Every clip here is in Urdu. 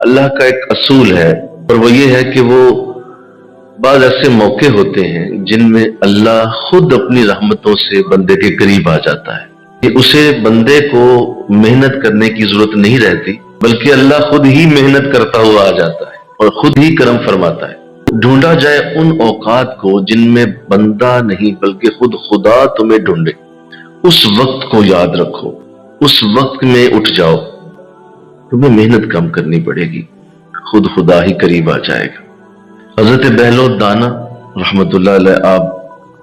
اللہ کا ایک اصول ہے اور وہ یہ ہے کہ وہ بعض ایسے موقع ہوتے ہیں جن میں اللہ خود اپنی رحمتوں سے بندے کے قریب آ جاتا ہے کہ اسے بندے کو محنت کرنے کی ضرورت نہیں رہتی، بلکہ اللہ خود ہی محنت کرتا ہوا آ جاتا ہے اور خود ہی کرم فرماتا ہے۔ ڈھونڈا جائے ان اوقات کو جن میں بندہ نہیں بلکہ خود خدا تمہیں ڈھونڈے، اس وقت کو یاد رکھو، اس وقت میں اٹھ جاؤ، تمہیں محنت کم کرنی پڑے گی، خود خدا ہی قریب آ جائے گا۔ حضرت بہلول دانا رحمت اللہ علیہ، آپ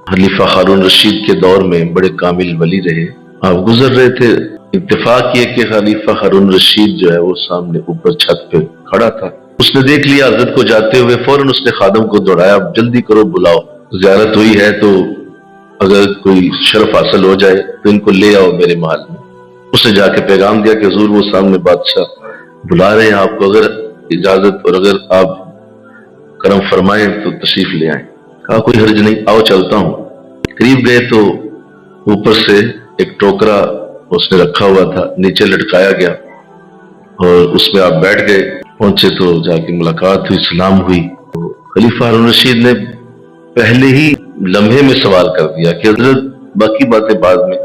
خلیفہ ہارون رشید کے دور میں بڑے کامل ولی رہے۔ آپ گزر رہے تھے، اتفاق یہ کہ خلیفہ ہارون رشید جو ہے وہ سامنے اوپر چھت پہ کھڑا تھا۔ اس نے دیکھ لیا حضرت کو جاتے ہوئے، فوراً اس نے خادم کو دوڑایا، جلدی کرو بلاؤ، زیارت ہوئی ہے تو اگر کوئی شرف حاصل ہو جائے تو ان کو لے آؤ میرے محل میں۔ اس نے جا کے پیغام دیا کہ حضور وہ سامنے بادشاہ بلا رہے ہیں آپ کو، اگر اجازت اور اگر آپ کرم فرمائیں تو تشریف لے آئیں۔ کہا کوئی حرج نہیں، آؤ چلتا ہوں۔ قریب گئے تو اوپر سے ایک ٹوکرا اس نے رکھا ہوا تھا، نیچے لٹکایا گیا اور اس میں آپ بیٹھ گئے۔ پہنچے تو جا کے ملاقات ہوئی، سلام ہوئی۔ خلیفہ ہارون رشید نے پہلے ہی لمحے میں سوال کر دیا کہ حضرت باقی باتیں بعد میں،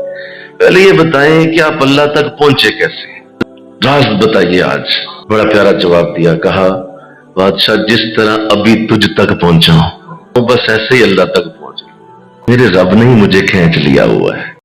پہلے یہ بتائیں کہ آپ اللہ تک پہنچے کیسے، راز بتائیے آج۔ بڑا پیارا جواب دیا، کہا بادشاہ جس طرح ابھی تجھ تک پہنچا ہوں بس ایسے ہی اللہ تک پہنچ گیا، میرے رب نے ہی مجھے کھینچ لیا ہوا ہے۔